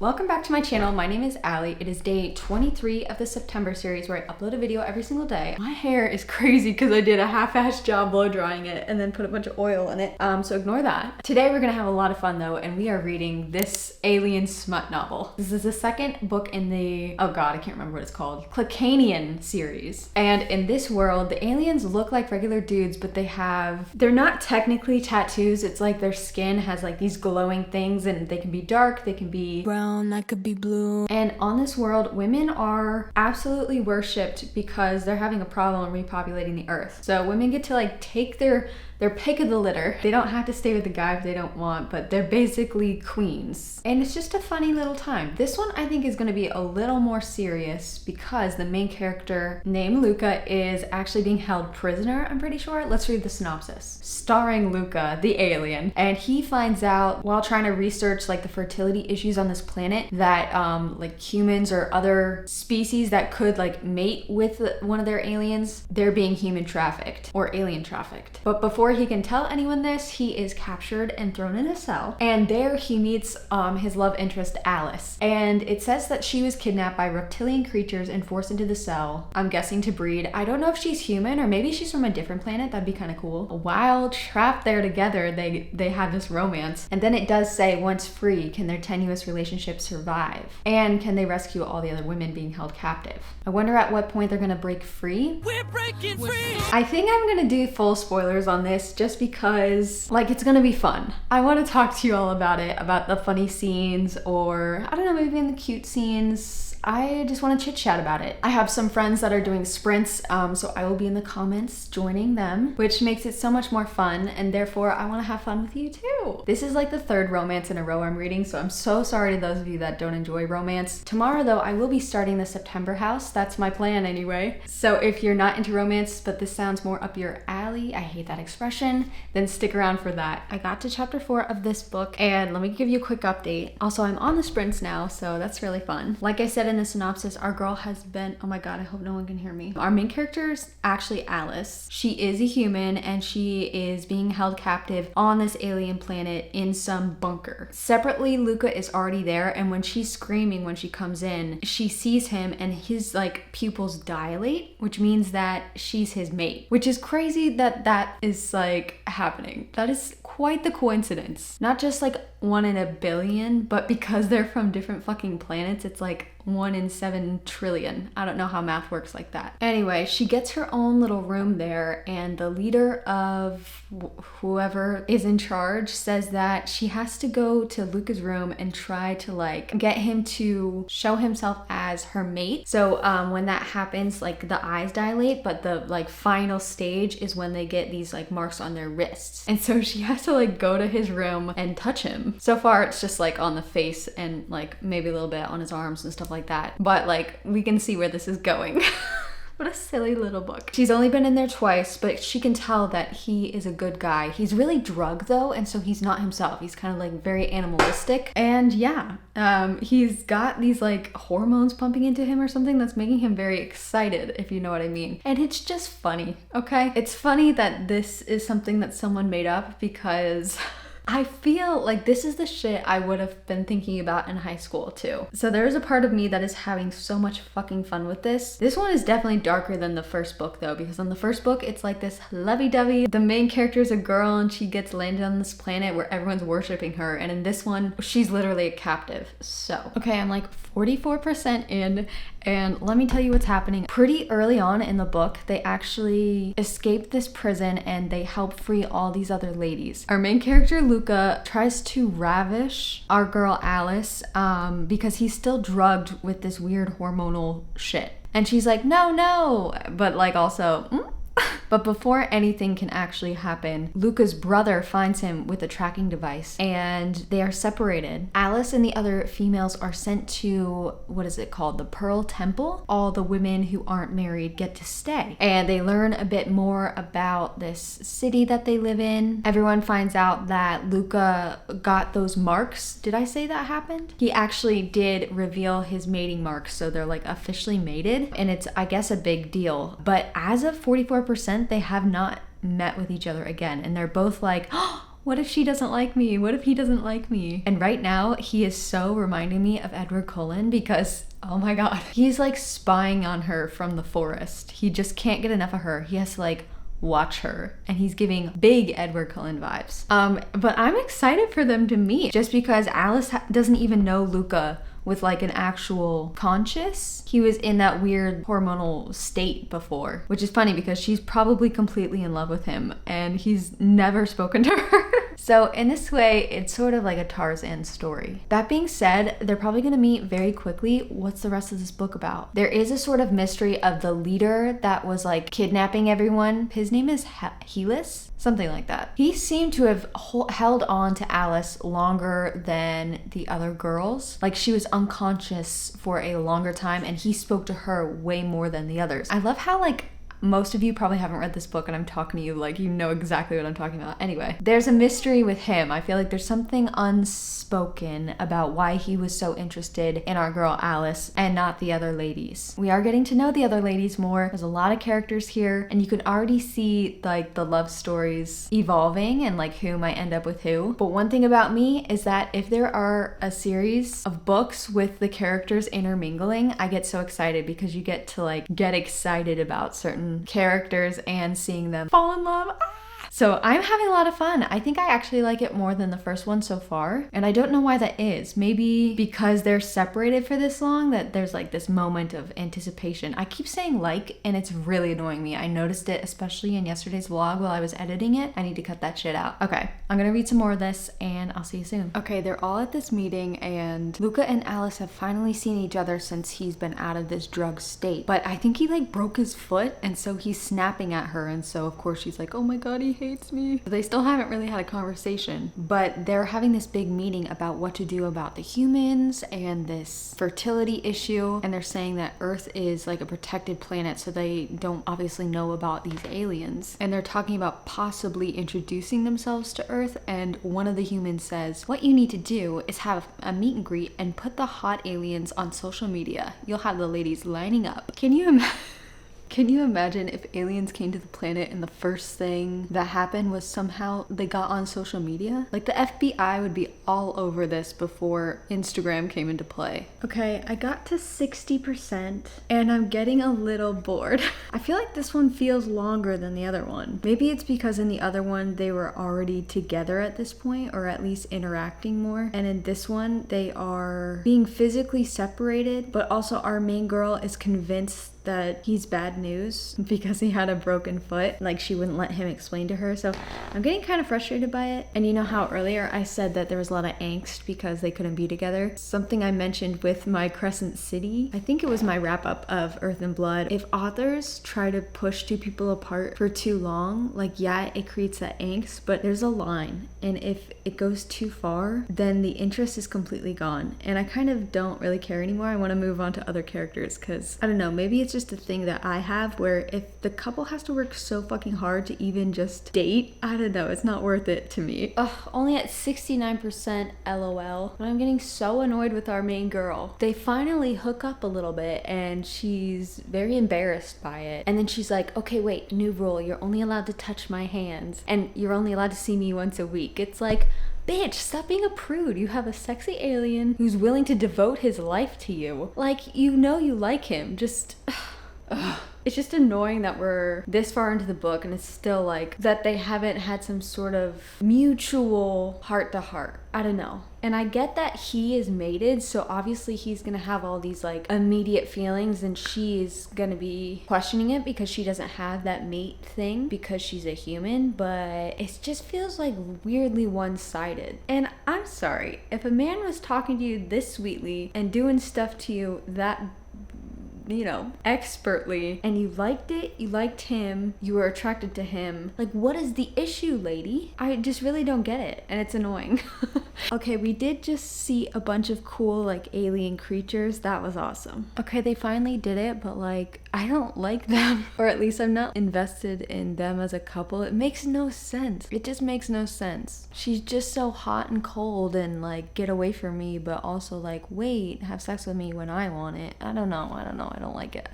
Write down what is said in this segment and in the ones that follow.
Welcome back to my channel. My name is Allie. It is day 23 of the September series where I upload a video every single day. My hair is crazy because I did a half-assed job blow drying it and then put a bunch of oil in it. So ignore that. Today we're gonna have a lot of fun though, and we are reading this alien smut novel. This is the second book in the, oh god, I can't remember what it's called, Clickanian series. And in this world, the aliens look like regular dudes, but they're not technically tattoos. It's like their skin has like these glowing things, and they can be dark, they can be brown, that could be blue. And on this world, women are absolutely worshipped because they're having a problem repopulating the earth. So women get to like take their pick of the litter. They don't have to stay with the guy if they don't want, but they're basically queens. And it's just a funny little time. This one I think is going to be a little more serious because the main character named Luka is actually being held prisoner, I'm pretty sure. Let's read the synopsis. Starring Luka, the alien. And he finds out while trying to research like the fertility issues on this planet that like humans or other species that could like mate with one of their aliens, they're being human trafficked or alien trafficked. But before he can tell anyone this, he is captured and thrown in a cell. And there he meets his love interest, Alice. And it says that she was kidnapped by reptilian creatures and forced into the cell, I'm guessing to breed. I don't know if she's human or maybe she's from a different planet. That'd be kind of cool. While trapped there together, they have this romance. And then it does say, once free, can their tenuous relationship survive? And can they rescue all the other women being held captive? I wonder at what point they're gonna break free. We're breaking free! I think I'm gonna do full spoilers on this just because like it's gonna be fun. I want to talk to you all about it, about the funny scenes, or I don't know, maybe in the cute scenes. I just want to chit chat about it. I have some friends that are doing sprints, so I will be in the comments joining them, which makes it so much more fun, and therefore I want to have fun with you too. This is like the third romance in a row I'm reading, so I'm so sorry to those of you that don't enjoy romance. Tomorrow though, I will be starting the September house. That's my plan anyway. So if you're not into romance, but this sounds more up your alley, I hate that expression, then stick around for that. I got to chapter 4 of this book, and let me give you a quick update. Also, I'm on the sprints now, so that's really fun. Like I said in the synopsis, our girl has been, oh my god, I hope no one can hear me. Our main character is actually Alice. She is a human, and she is being held captive on this alien planet in some bunker. Separately, Luka is already there, and when she's screaming when she comes in, she sees him and his like pupils dilate, which means that she's his mate, which is crazy that is like happening. That is quite the coincidence. Not just like 1 in a billion, but because they're from different fucking planets, it's like 1 in 7 trillion. I don't know how math works like that. Anyway, she gets her own little room there, and the leader of whoever is in charge says that she has to go to Luka's room and try to like get him to show himself as her mate. So when that happens, like the eyes dilate, but the like final stage is when they get these like marks on their wrists. And so she has to like go to his room and touch him. So far it's just like on the face and like maybe a little bit on his arms and stuff like that. But like we can see where this is going. What a silly little book. She's only been in there twice, but she can tell that he is a good guy. He's really drugged though, and so he's not himself. He's kind of like very animalistic. And yeah, he's got these like hormones pumping into him or something that's making him very excited, if you know what I mean. And it's just funny, okay? It's funny that this is something that someone made up because I feel like this is the shit I would have been thinking about in high school too. So there's a part of me that is having so much fucking fun with this. This one is definitely darker than the first book though, because on the first book, it's like this lovey-dovey. The main character is a girl and she gets landed on this planet where everyone's worshiping her. And in this one, she's literally a captive. So, okay, I'm like 44% in, and let me tell you what's happening. Pretty early on in the book, they actually escape this prison and they help free all these other ladies. Our main character, Luka, tries to ravish our girl Alice because he's still drugged with this weird hormonal shit. And she's like, no, but like also, But before anything can actually happen, Luka's brother finds him with a tracking device and they are separated. Alice and the other females are sent to, what is it called? The Pearl Temple. All the women who aren't married get to stay. And they learn a bit more about this city that they live in. Everyone finds out that Luka got those marks. Did I say that happened? He actually did reveal his mating marks, so they're like officially mated. And it's, I guess, a big deal. But as of 44%, they have not met with each other again, and they're both like, oh, what if she doesn't like me? What if he doesn't like me? And right now, he is so reminding me of Edward Cullen because, oh my God, he's like spying on her from the forest. He just can't get enough of her. He has to like watch her, and he's giving big Edward Cullen vibes. But I'm excited for them to meet just because Alice doesn't even know Luka with like an actual conscious. He was in that weird hormonal state before, which is funny because she's probably completely in love with him and he's never spoken to her. So in this way, it's sort of like a Tarzan story. That being said, they're probably gonna meet very quickly. What's the rest of this book about? There is a sort of mystery of the leader that was like kidnapping everyone. His name is Helis? Something like that. He seemed to have held on to Alice longer than the other girls. Like she was unconscious for a longer time and he spoke to her way more than the others. I love how like most of you probably haven't read this book and I'm talking to you like you know exactly what I'm talking about. Anyway, there's a mystery with him. I feel like there's something unspoken about why he was so interested in our girl Alice and not the other ladies. We are getting to know the other ladies more. There's a lot of characters here and you can already see like the love stories evolving and like who might end up with who. But one thing about me is that if there are a series of books with the characters intermingling, I get so excited because you get to like get excited about certain characters and seeing them fall in love. So I'm having a lot of fun. I think I actually like it more than the first one so far. And I don't know why that is. Maybe because they're separated for this long that there's like this moment of anticipation. I keep saying like, and it's really annoying me. I noticed it especially in yesterday's vlog while I was editing it. I need to cut that shit out. Okay, I'm gonna read some more of this and I'll see you soon. Okay, they're all at this meeting and Luka and Alice have finally seen each other since he's been out of this drug state. But I think he like broke his foot and so he's snapping at her and so of course she's like, oh my God, he hates me. They still haven't really had a conversation, but they're having this big meeting about what to do about the humans and this fertility issue. And they're saying that Earth is like a protected planet, so they don't obviously know about these aliens. And they're talking about possibly introducing themselves to Earth. And one of the humans says, what you need to do is have a meet and greet and put the hot aliens on social media. You'll have the ladies lining up. Can you imagine? Can you imagine if aliens came to the planet and the first thing that happened was somehow they got on social media? Like the FBI would be all over this before Instagram came into play. Okay, I got to 60% and I'm getting a little bored. I feel like this one feels longer than the other one. Maybe it's because in the other one they were already together at this point or at least interacting more. And in this one they are being physically separated, but also our main girl is convinced that he's bad news because he had a broken foot. Like she wouldn't let him explain to her. So I'm getting kind of frustrated by it. And you know how earlier I said that there was a lot of angst because they couldn't be together? Something I mentioned with my Crescent City. I think it was my wrap up of Earth and Blood. If authors try to push two people apart for too long, like yeah, it creates that angst, but there's a line. And if it goes too far, then the interest is completely gone. And I kind of don't really care anymore. I want to move on to other characters because I don't know, maybe it's just a thing that I have where if the couple has to work so fucking hard to even just date, I don't know, it's not worth it to me. Ugh, only at 69% LOL. But I'm getting so annoyed with our main girl. They finally hook up a little bit and she's very embarrassed by it. And then she's like, okay, wait, new rule. You're only allowed to touch my hands and you're only allowed to see me once a week. It's like, bitch, stop being a prude. You have a sexy alien who's willing to devote his life to you. Like, you know you like him. Just... Ugh. It's just annoying that we're this far into the book and it's still like that they haven't had some sort of mutual heart to heart. I don't know. And I get that he is mated, so obviously he's gonna have all these like immediate feelings and she's gonna be questioning it because she doesn't have that mate thing because she's a human, but it just feels like weirdly one-sided. And I'm sorry, if a man was talking to you this sweetly and doing stuff to you that, you know, expertly, and you liked it, you liked him, you were attracted to him, like what is the issue, lady? I just really don't get it and it's annoying. Okay, we did just see a bunch of cool like alien creatures. That was awesome. Okay, they finally did it, but like I don't like them, or at least I'm not invested in them as a couple. It makes no sense. It just makes no sense. She's just so hot and cold and like get away from me, but also like wait, have sex with me when I want it. I don't know. I don't like it.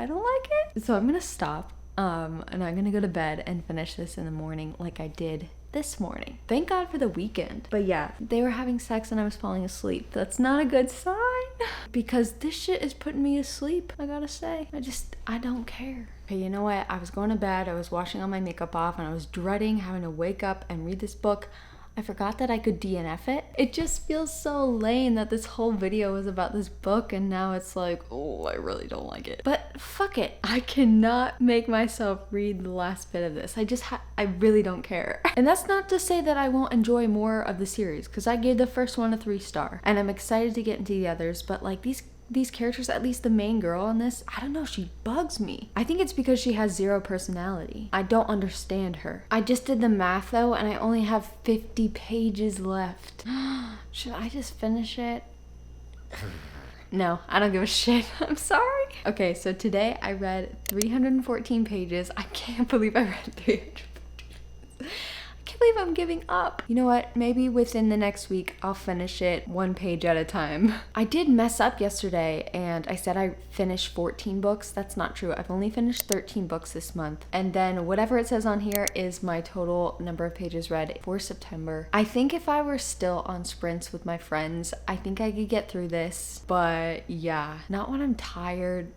So I'm gonna stop and I'm gonna go to bed and finish this in the morning like I did this morning. Thank God for the weekend. But yeah, they were having sex and I was falling asleep. That's not a good sign because this shit is putting me to sleep, I gotta say. I don't care. Okay, you know what? I was going to bed, I was washing all my makeup off, and I was dreading having to wake up and read this book. I forgot that I could DNF it. It just feels so lame that this whole video was about this book and now it's like, oh, I really don't like it. But fuck it. I cannot make myself read the last bit of this. I really don't care. And that's not to say that I won't enjoy more of the series, because I gave the first one a 3-star and I'm excited to get into the others, but like these characters, at least the main girl in this, I don't know, she bugs me. I think it's because she has 0 personality. I don't understand her. I just did the math though, and I only have 50 pages left. Should I just finish it? No, I don't give a shit. I'm sorry. Okay, so today I read 314 pages. I can't believe I read 300 pages. I can't believe I'm giving up. You know what? Maybe within the next week, I'll finish it 1 page at a time. I did mess up yesterday and I said I finished 14 books. That's not true. I've only finished 13 books this month. And then whatever it says on here is my total number of pages read for September. I think if I were still on sprints with my friends, I think I could get through this. But yeah, not when I'm tired.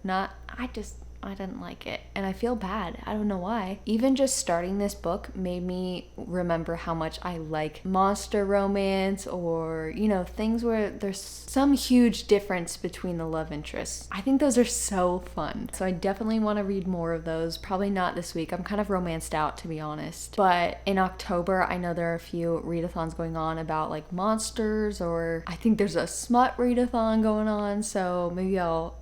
I didn't like it and I feel bad. I don't know why. Even just starting this book made me remember how much I like monster romance, or, you know, things where there's some huge difference between the love interests. I think those are so fun. So I definitely want to read more of those. Probably not this week. I'm kind of romanced out, to be honest. But in October, I know there are a few readathons going on about like monsters, or I think there's a smut readathon going on. So maybe I'll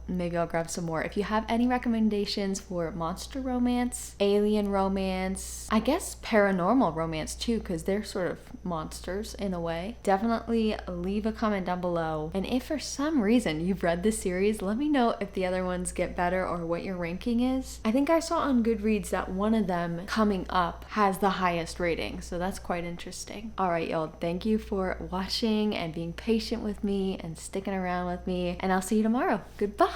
grab some more. If you have any recommendations for monster romance, alien romance, I guess paranormal romance too, because they're sort of monsters in a way, definitely leave a comment down below. And if for some reason you've read this series, let me know if the other ones get better or what your ranking is. I think I saw on Goodreads that one of them coming up has the highest rating, so that's quite interesting. All right, y'all, thank you for watching and being patient with me and sticking around with me, and I'll see you tomorrow. Goodbye.